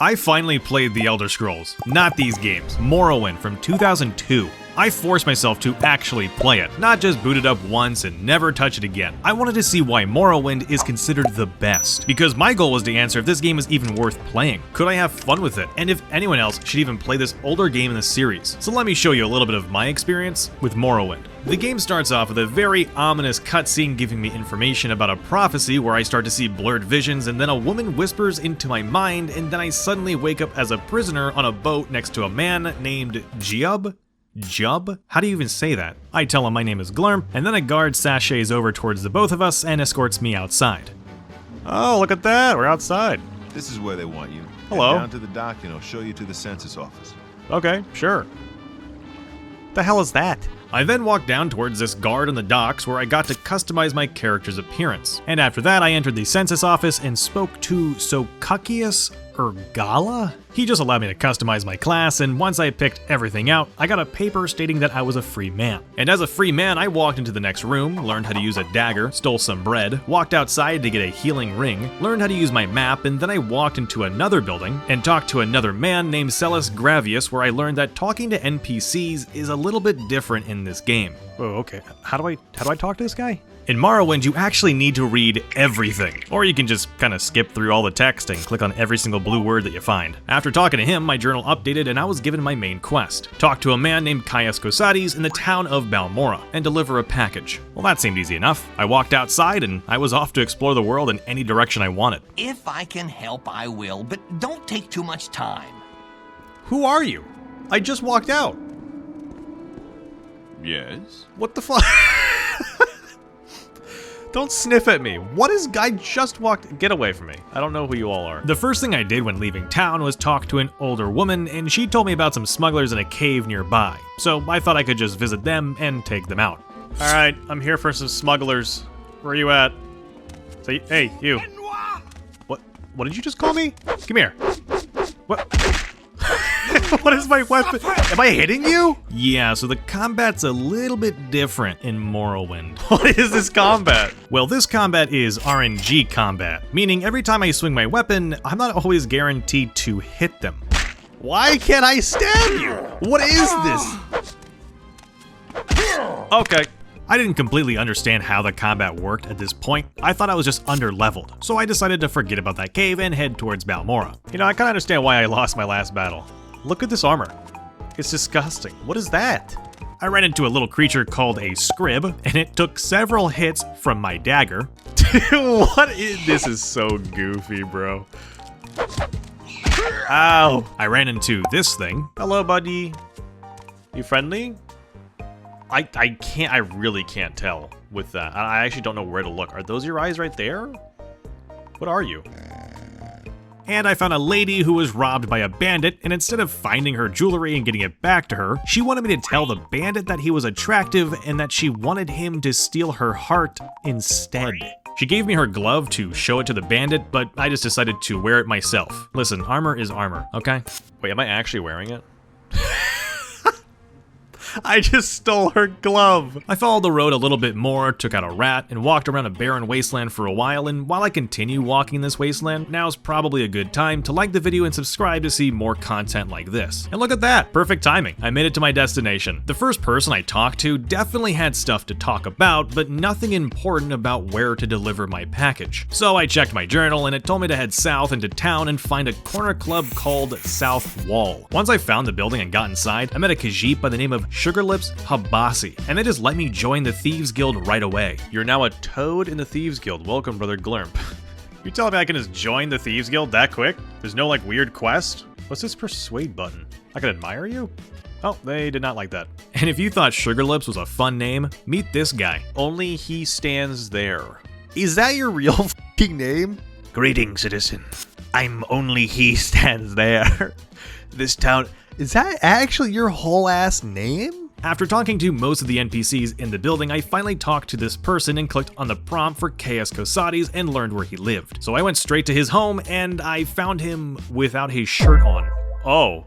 I finally played the Elder Scrolls, not these games, Morrowind from 2002. I forced myself to actually play it, not just boot it up once and never touch it again. I wanted to see why Morrowind is considered the best, because my goal was to answer if this game is even worth playing. Could I have fun with it? And if anyone else should even play this older game in the series. So let me show you a little bit of my experience with Morrowind. The game starts off with a very ominous cutscene giving me information about a prophecy where I start to see blurred visions, and then a woman whispers into my mind, and then I suddenly wake up as a prisoner on a boat next to a man named Jub? How do you even say that? I tell him my name is Glurm, and then a guard sachets over towards the both of us and escorts me outside. Oh, look at that, we're outside. This is where they want you. Hello. Head down to the dock and I'll show you to the census office. Okay, sure. The hell is that? I then walked down towards this guard on the docks where I got to customize my character's appearance. And after that, I entered the census office and spoke to Sokakius Ergala? He just allowed me to customize my class, and once I picked everything out, I got a paper stating that I was a free man. And as a free man, I walked into the next room, learned how to use a dagger, stole some bread, walked outside to get a healing ring, learned how to use my map, and then I walked into another building and talked to another man named Celis Gravius, where I learned that talking to NPCs is a little bit different in this game. Oh, okay. How do I talk to this guy? In Morrowind, you actually need to read everything, or you can just kind of skip through all the text and click on every single blue word that you find. After talking to him, my journal updated and I was given my main quest. Talk to a man named Caius Cosades in the town of Balmora and deliver a package. Well, that seemed easy enough. I walked outside and I was off to explore the world in any direction I wanted. If I can help, I will, but don't take too much time. Who are you? I just walked out. Yes? What the fuck? Don't sniff at me. What is I just walked? Get away from me. I don't know who you all are. The first thing I did when leaving town was talk to an older woman, and she told me about some smugglers in a cave nearby. So I thought I could just visit them and take them out. All right, I'm here for some smugglers. Where are you at? Say, hey, you. What did you just call me? Come here. What? What is my weapon? Am I hitting you? Yeah, so the combat's a little bit different in Morrowind. What is this combat? Well, this combat is RNG combat, meaning every time I swing my weapon, I'm not always guaranteed to hit them. Why can't I stab you? What is this? Okay. I didn't completely understand how the combat worked at this point. I thought I was just under-leveled, so I decided to forget about that cave and head towards Balmora. You know, I kinda understand why I lost my last battle. Look at this armor. It's disgusting. What is that? I ran into a little creature called a scrib, and it took several hits from my dagger. This is so goofy, bro. Ow. I ran into this thing. Hello, buddy. You friendly? I really can't tell with that. I actually don't know where to look. Are those your eyes right there? What are you? And I found a lady who was robbed by a bandit, and instead of finding her jewelry and getting it back to her, she wanted me to tell the bandit that he was attractive and that she wanted him to steal her heart instead. She gave me her glove to show it to the bandit, but I just decided to wear it myself. Listen, armor is armor, okay? Wait, am I actually wearing it? I just stole her glove. I followed the road a little bit more, took out a rat, and walked around a barren wasteland for a while, and while I continue walking this wasteland, now's probably a good time to like the video and subscribe to see more content like this. And look at that, perfect timing. I made it to my destination. The first person I talked to definitely had stuff to talk about, but nothing important about where to deliver my package. So I checked my journal, and it told me to head south into town and find a corner club called South Wall. Once I found the building and got inside, I met a Khajiit by the name of Sugarlips Habasi, and they just let me join the Thieves Guild right away. You're now a toad in the Thieves Guild. Welcome, Brother Glurp. You telling me I can just join the Thieves Guild that quick? There's no like weird quest? What's this persuade button? I can admire you? Oh, they did not like that. And if you thought Sugarlips was a fun name, meet this guy. Only he stands there. Is that your real f***ing name? Greetings, citizen. I'm only he stands there. This town... Is that actually your whole ass name? After talking to most of the NPCs in the building, I finally talked to this person and clicked on the prompt for Caius Cosades and learned where he lived. So I went straight to his home and I found him without his shirt on. Oh,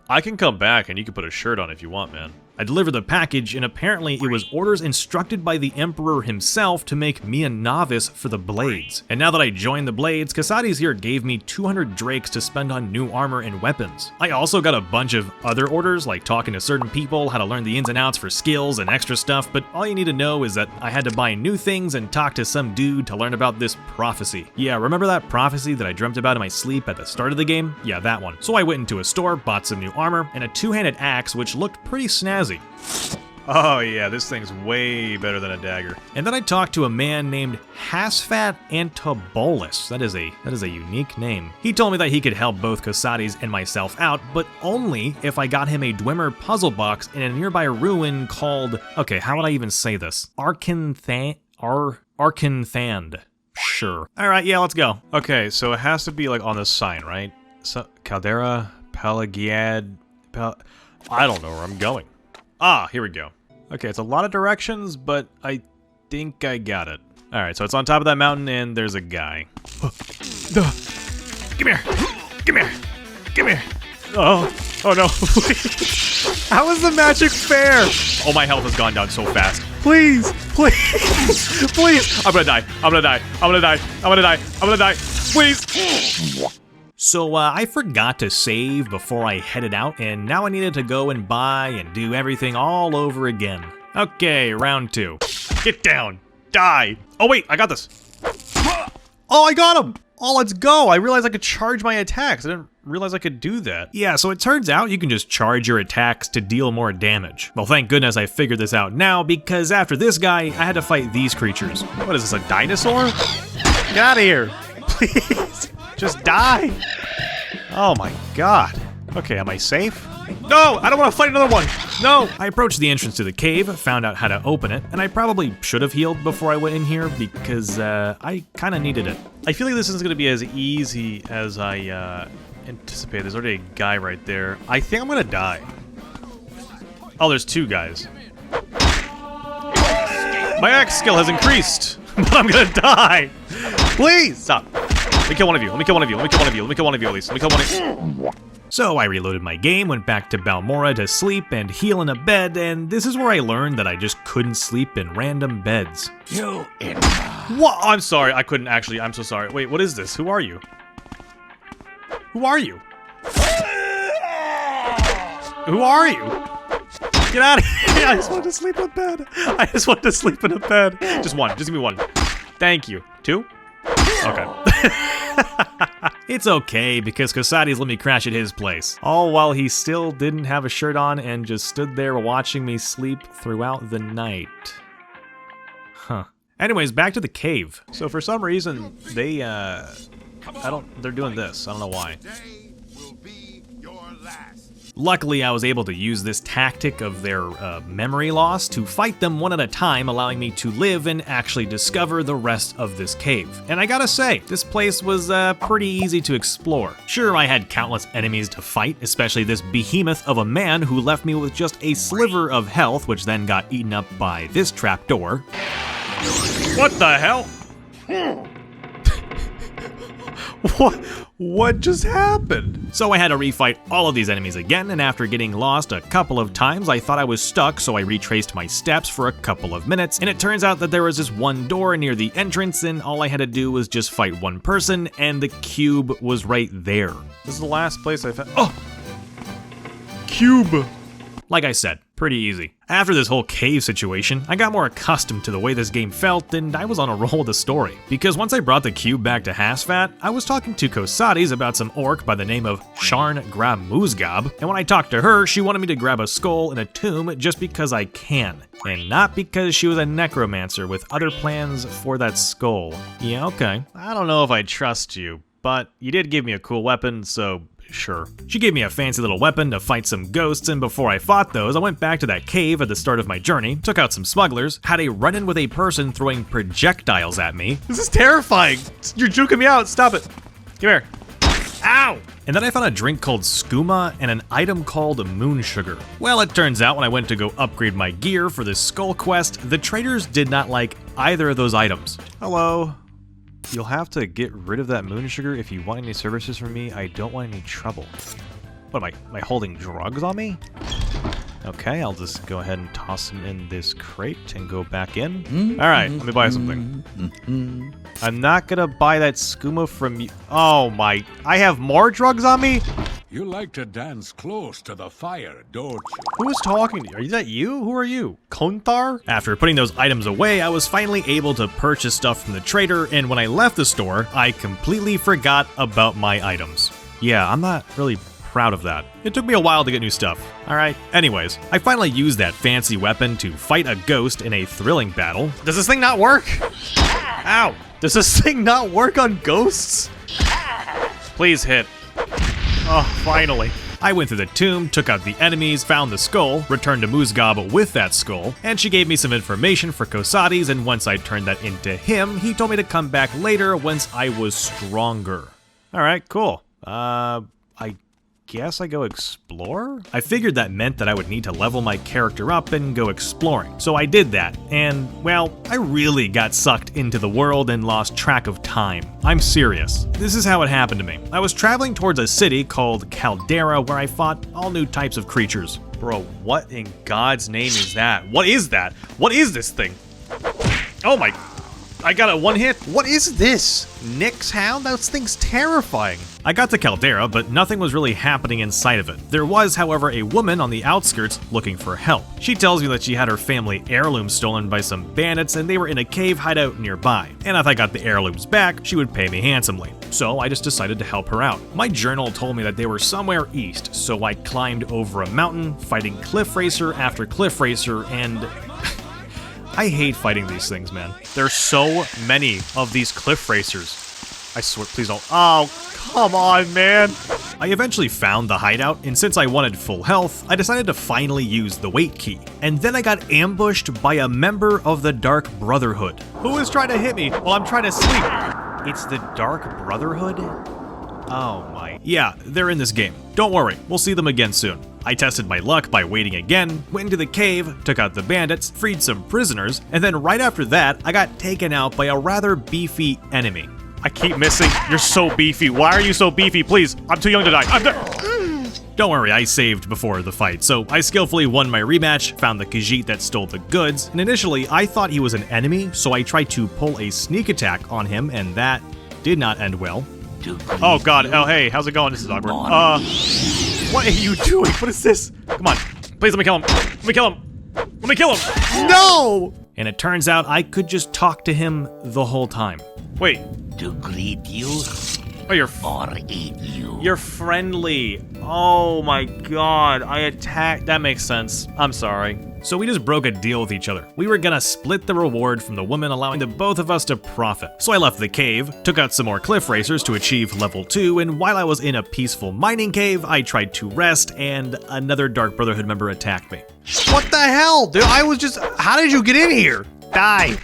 I can come back and you can put a shirt on if you want, man. I delivered the package, and apparently it was orders instructed by the Emperor himself to make me a novice for the Blades. And now that I joined the Blades, Casades here gave me 200 drakes to spend on new armor and weapons. I also got a bunch of other orders, like talking to certain people, how to learn the ins and outs for skills and extra stuff, but all you need to know is that I had to buy new things and talk to some dude to learn about this prophecy. Yeah, remember that prophecy that I dreamt about in my sleep at the start of the game? Yeah, that one. So I went into a store, bought some new armor, and a two-handed axe which looked pretty snazzy. Oh yeah, this thing's way better than a dagger. And then I talked to a man named Hasfat Antobolus. That is a unique name. He told me that he could help both Casades and myself out, but only if I got him a Dwemer puzzle box in a nearby ruin called, okay, how would I even say this? Arkanthand? Sure. All right, yeah, let's go. Okay, so it has to be like on the sign, right? So, Caldera, Pelagiad, I don't know where I'm going. Ah, here we go. Okay, it's a lot of directions, but I think I got it. All right, so it's on top of that mountain, and there's a guy. Come here, come here, come here. Oh no. How is the magic fair? Oh, my health has gone down so fast. Please, please, please. I'm gonna die, I'm gonna die, I'm gonna die, I'm gonna die, I'm gonna die. Please. So I forgot to save before I headed out, and now I needed to go and buy and do everything all over again. Okay, round 2. Get down. Die. Oh wait, I got this. Oh, I got him. Oh, let's go. I realized I could charge my attacks. I didn't realize I could do that. Yeah, so it turns out you can just charge your attacks to deal more damage. Well, thank goodness I figured this out now, because after this guy, I had to fight these creatures. What is this, a dinosaur? Get out of here. Please. Just die. Oh my god. Okay, am I safe? No, I don't want to fight another one. No. I approached the entrance to the cave, found out how to open it, and I probably should have healed before I went in here because I kind of needed it. I feel like this isn't going to be as easy as I anticipated. There's already a guy right there. I think I'm going to die. Oh, there's 2 guys. My axe skill has increased, but I'm going to die. Please stop. Let me kill one of you, let me kill one of you, let me kill one of you, let me kill one of you at least, let me kill one of you. So I reloaded my game, went back to Balmora to sleep and heal in a bed, and this is where I learned that I just couldn't sleep in random beds. What? I'm sorry, I couldn't actually, I'm so sorry. Wait, what is this? Who are you? Who are you? Who are you? Get out of here! I just want to sleep in bed. I just want to sleep in a bed. Just one, just give me one. Thank you. 2? Okay. It's okay, because Casades let me crash at his place. All while he still didn't have a shirt on and just stood there watching me sleep throughout the night. Huh. Anyways, back to the cave. So for some reason, they, they're doing this. I don't know why. Luckily, I was able to use this tactic of their memory loss to fight them one at a time, allowing me to live and actually discover the rest of this cave. And I gotta say, this place was pretty easy to explore. Sure, I had countless enemies to fight, especially this behemoth of a man who left me with just a sliver of health, which then got eaten up by this trapdoor. What the hell? What just happened? So I had to refight all of these enemies again, and after getting lost a couple of times, I thought I was stuck, so I retraced my steps for a couple of minutes, and it turns out that there was this one door near the entrance, and all I had to do was just fight one person, and the cube was right there. This is the last place I found. Oh! Cube! Like I said, pretty easy. After this whole cave situation, I got more accustomed to the way this game felt, and I was on a roll with the story. Because once I brought the cube back to Hasfat, I was talking to Casades about some orc by the name of Sharn Grab Moosgob, and when I talked to her, she wanted me to grab a skull in a tomb just because I can, and not because she was a necromancer with other plans for that skull. Yeah, okay. I don't know if I trust you, but you did give me a cool weapon, so sure. She gave me a fancy little weapon to fight some ghosts, and before I fought those, I went back to that cave at the start of my journey, took out some smugglers, had a run-in with a person throwing projectiles at me. This is terrifying! You're juking me out, stop it! Come here. Ow! And then I found a drink called skooma and an item called moon sugar. Well, it turns out when I went to go upgrade my gear for this skull quest, the traders did not like either of those items. Hello. You'll have to get rid of that moon sugar if you want any services from me. I don't want any trouble. What, am I holding drugs on me? Okay, I'll just go ahead and toss them in this crate and go back in. All right, let me buy something. I'm not gonna buy that skooma from you. Oh my, I have more drugs on me? You like to dance close to the fire, don't you? Who is talking to you? Is that you? Who are you? Kontar? After putting those items away, I was finally able to purchase stuff from the trader, and when I left the store, I completely forgot about my items. Yeah, I'm not really proud of that. It took me a while to get new stuff. Alright, anyways, I finally used that fancy weapon to fight a ghost in a thrilling battle. Does this thing not work? Ow! Does this thing not work on ghosts? Please hit. Oh, finally. I went through the tomb, took out the enemies, found the skull, returned to Musgab with that skull, and she gave me some information for Kosades, and once I turned that into him, he told me to come back later once I was stronger. Alright, cool. I guess I go explore? I figured that meant that I would need to level my character up and go exploring. So I did that, and, well, I really got sucked into the world and lost track of time. I'm serious. This is how it happened to me. I was traveling towards a city called Caldera where I fought all new types of creatures. Bro, what in God's name is that? What is that? What is this thing? Oh my... I got a one hit? What is this? Nyx Hound? That thing's terrifying. I got to Caldera, but nothing was really happening inside of it. There was, however, a woman on the outskirts looking for help. She tells me that she had her family heirloom stolen by some bandits and they were in a cave hideout nearby. And if I got the heirlooms back, she would pay me handsomely. So I just decided to help her out. My journal told me that they were somewhere east, so I climbed over a mountain, fighting cliff racer after cliff racer, and... I hate fighting these things, man. There's so many of these cliff racers. I swear, please don't. Oh, come on, man. I eventually found the hideout, and since I wanted full health, I decided to finally use the wait key. And then I got ambushed by a member of the Dark Brotherhood. Who is trying to hit me while I'm trying to sleep? It's the Dark Brotherhood? Oh my. Yeah, they're in this game. Don't worry, we'll see them again soon. I tested my luck by waiting again, went into the cave, took out the bandits, freed some prisoners, and then right after that, I got taken out by a rather beefy enemy. I keep missing. You're so beefy. Why are you so beefy? Please, I'm too young to die. Don't worry, I saved before the fight, so I skillfully won my rematch, found the Khajiit that stole the goods, and initially I thought he was an enemy, so I tried to pull a sneak attack on him, and that did not end well. Oh god, oh hey, how's it going? This is awkward. What are you doing? What is this? Come on, please let me kill him. Let me kill him. Let me kill him. No! And it turns out I could just talk to him the whole time. Wait. To greet you Oh, you're or eat you. You're friendly. Oh my god, I attacked. That makes sense. I'm sorry. So we just broke a deal with each other. We were gonna split the reward from the woman, allowing the both of us to profit. So I left the cave, took out some more cliff racers to achieve level 2, and while I was in a peaceful mining cave, I tried to rest, and another Dark Brotherhood member attacked me. What the hell, dude? I was just... How did you get in here? Die.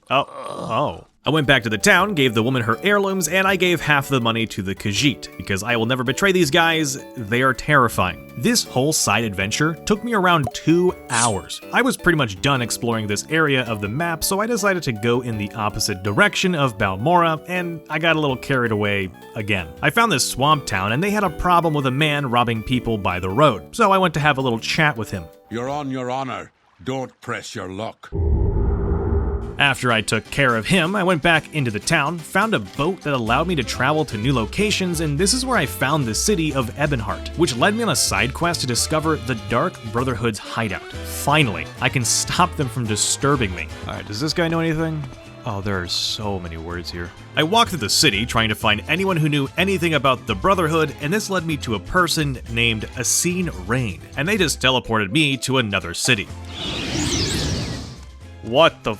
Oh. I went back to the town, gave the woman her heirlooms, and I gave half the money to the Khajiit, because I will never betray these guys. They are terrifying. This whole side adventure took me around 2 hours. I was pretty much done exploring this area of the map, so I decided to go in the opposite direction of Balmora, and I got a little carried away again. I found this swamp town, and they had a problem with a man robbing people by the road, so I went to have a little chat with him. You're on your honor. Don't press your luck. After I took care of him, I went back into the town, found a boat that allowed me to travel to new locations, and this is where I found the city of Ebonheart, which led me on a side quest to discover the Dark Brotherhood's hideout. Finally, I can stop them from disturbing me. Alright, does this guy know anything? Oh, there are so many words here. I walked through the city trying to find anyone who knew anything about the Brotherhood, and this led me to a person named Aseen Rain, and they just teleported me to another city. What the...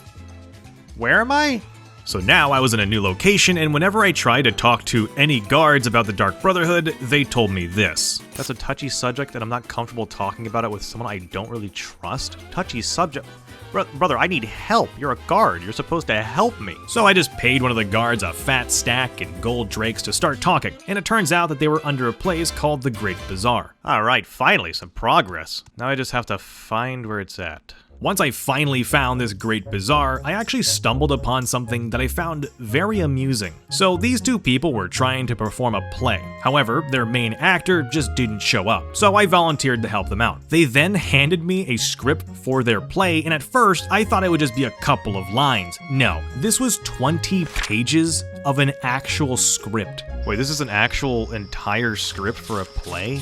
Where am I? So now I was in a new location, and whenever I tried to talk to any guards about the Dark Brotherhood, they told me this. That's a touchy subject, and I'm not comfortable talking about it with someone I don't really trust. Touchy subject? Brother, I need help. You're a guard. You're supposed to help me. So I just paid one of the guards a fat stack in gold drakes to start talking, and it turns out that they were under a place called the Great Bazaar. Alright, finally, some progress. Now I just have to find where it's at. Once I finally found this great bazaar, I actually stumbled upon something that I found very amusing. So these two people were trying to perform a play. However, their main actor just didn't show up, so I volunteered to help them out. They then handed me a script for their play, and at first I thought it would just be a couple of lines. No, this was 20 pages of an actual script. Wait, this is an actual entire script for a play?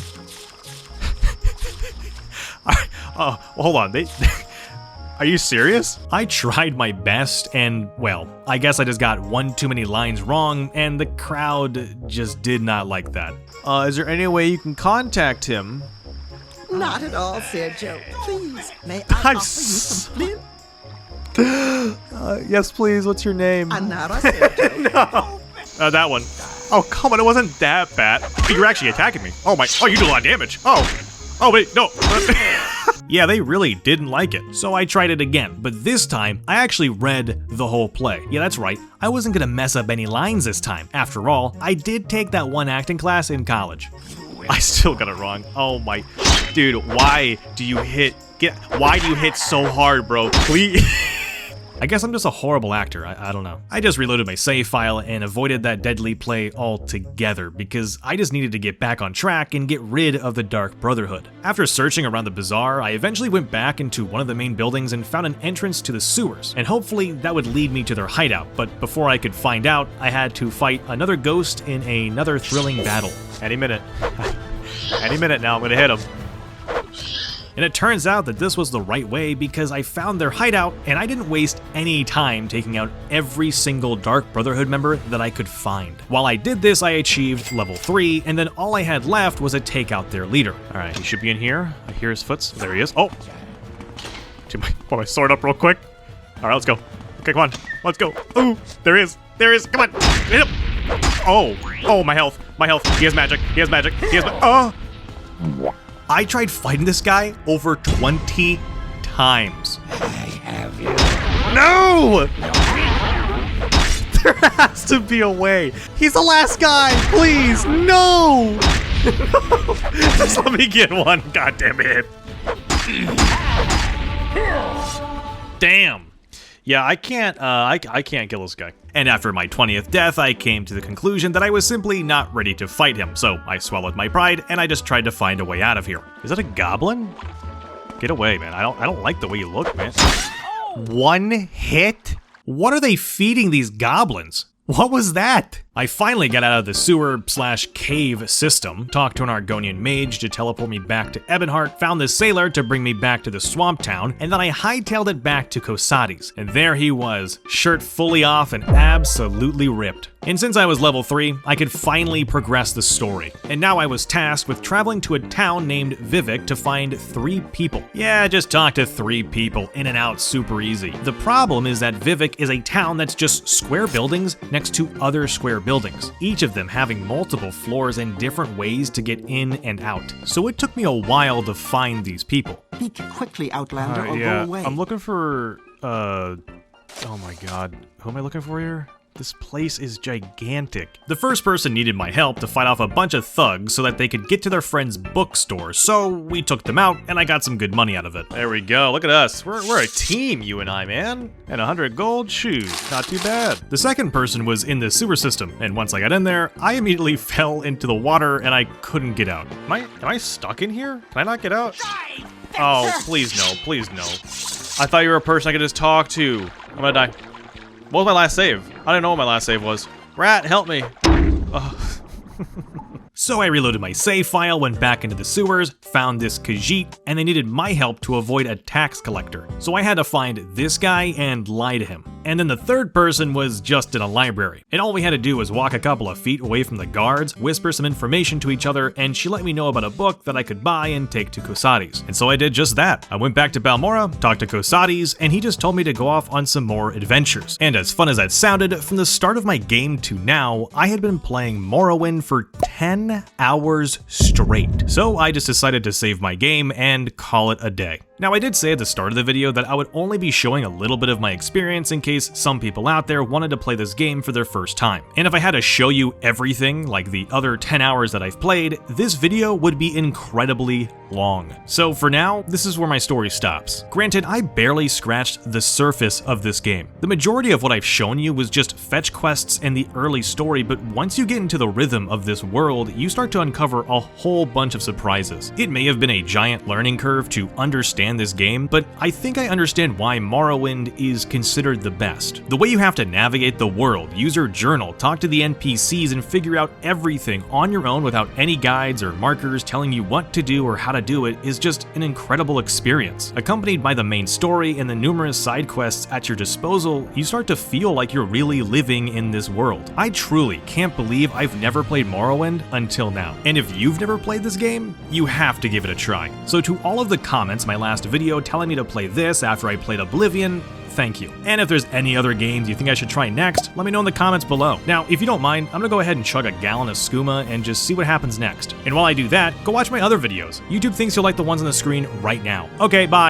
Well, hold on, are you serious? I tried my best and, well, I guess I just got one too many lines wrong and the crowd just did not like that. Is there any way you can contact him? Not at all, Sergio. Please, may I offer you some flint? Yes, please, what's your name? Another Sergio. No. That one. Oh, come on, it wasn't that bad. You're actually attacking me. Oh, you do a lot of damage. Oh, wait, no. Yeah, they really didn't like it, so I tried it again, but this time, I actually read the whole play. Yeah, that's right, I wasn't gonna mess up any lines this time. After all, I did take that one acting class in college. I still got it wrong. Oh my, dude, why do you hit so hard, bro? Please. I guess I'm just a horrible actor, I don't know. I just reloaded my save file and avoided that deadly play altogether because I just needed to get back on track and get rid of the Dark Brotherhood. After searching around the bazaar, I eventually went back into one of the main buildings and found an entrance to the sewers, and hopefully that would lead me to their hideout, but before I could find out, I had to fight another ghost in another thrilling battle. Any minute. Any minute now, I'm gonna hit him. And it turns out that this was the right way because I found their hideout and I didn't waste any time taking out every single Dark Brotherhood member that I could find. While I did this, I achieved level 3, and then all I had left was to take out their leader. All right, he should be in here. I hear his foots. There he is. Oh! Put my sword up real quick. All right, let's go. Okay, come on. Let's go. Ooh, there he is. There he is. Come on. Hit him. Oh, my health. My health. He has magic. He has magic. He has oh! I tried fighting this guy over 20 times. I have you. No! There has to be a way. He's the last guy, please, no! Just let me get one, god damn it. Damn. Yeah, I can't kill this guy. And after my 20th death, I came to the conclusion that I was simply not ready to fight him, so I swallowed my pride and I just tried to find a way out of here. Is that a goblin? Get away, man. I don't like the way you look, man. One hit? What are they feeding these goblins? What was that? I finally got out of the sewer/cave system, talked to an Argonian mage to teleport me back to Ebonheart, found the sailor to bring me back to the swamp town, and then I hightailed it back to Kosades. And there he was, shirt fully off and absolutely ripped. And since I was level 3, I could finally progress the story. And now I was tasked with traveling to a town named Vivek to find 3 people. Yeah, just talk to 3 people, in and out super easy. The problem is that Vivek is a town that's just square buildings next to other square buildings, each of them having multiple floors and different ways to get in and out. So it took me a while to find these people. Speak quickly, Outlander, or Yeah, go away. I'm looking for, oh my god, who am I looking for here? This place is gigantic. The first person needed my help to fight off a bunch of thugs so that they could get to their friend's bookstore, so we took them out and I got some good money out of it. There we go, look at us. We're a team, you and I, man. And 100 gold, shoot, not too bad. The second person was in the sewer system, and once I got in there, I immediately fell into the water and I couldn't get out. Am I stuck in here? Can I not get out? Oh, please no, please no. I thought you were a person I could just talk to. I'm gonna die. What was my last save? I don't know what my last save was. Rat, help me. Ugh. So I reloaded my save file, went back into the sewers, found this Khajiit, and they needed my help to avoid a tax collector. So I had to find this guy and lie to him. And then the third person was just in a library. And all we had to do was walk a couple of feet away from the guards, whisper some information to each other, and she let me know about a book that I could buy and take to Kosades. And so I did just that. I went back to Balmora, talked to Kosades, and he just told me to go off on some more adventures. And as fun as that sounded, from the start of my game to now, I had been playing Morrowind for 10 hours straight. So I just decided to save my game and call it a day. Now I did say at the start of the video that I would only be showing a little bit of my experience in case some people out there wanted to play this game for their first time. And if I had to show you everything like the other 10 hours that I've played, this video would be incredibly long. So for now, this is where my story stops. Granted, I barely scratched the surface of this game. The majority of what I've shown you was just fetch quests and the early story, but once you get into the rhythm of this world, you start to uncover a whole bunch of surprises. It may have been a giant learning curve to understand this game, but I think I understand why Morrowind is considered the best. The way you have to navigate the world, use your journal, talk to the NPCs, and figure out everything on your own without any guides or markers telling you what to do or how to do it is just an incredible experience. Accompanied by the main story and the numerous side quests at your disposal, you start to feel like you're really living in this world. I truly can't believe I've never played Morrowind until now. And if you've never played this game, you have to give it a try. So to all of the comments in my last video telling me to play this after I played Oblivion, thank you. And if there's any other games you think I should try next, let me know in the comments below. Now, if you don't mind, I'm gonna go ahead and chug a gallon of skooma and just see what happens next. And while I do that, go watch my other videos. YouTube thinks you'll like the ones on the screen right now. Okay, bye.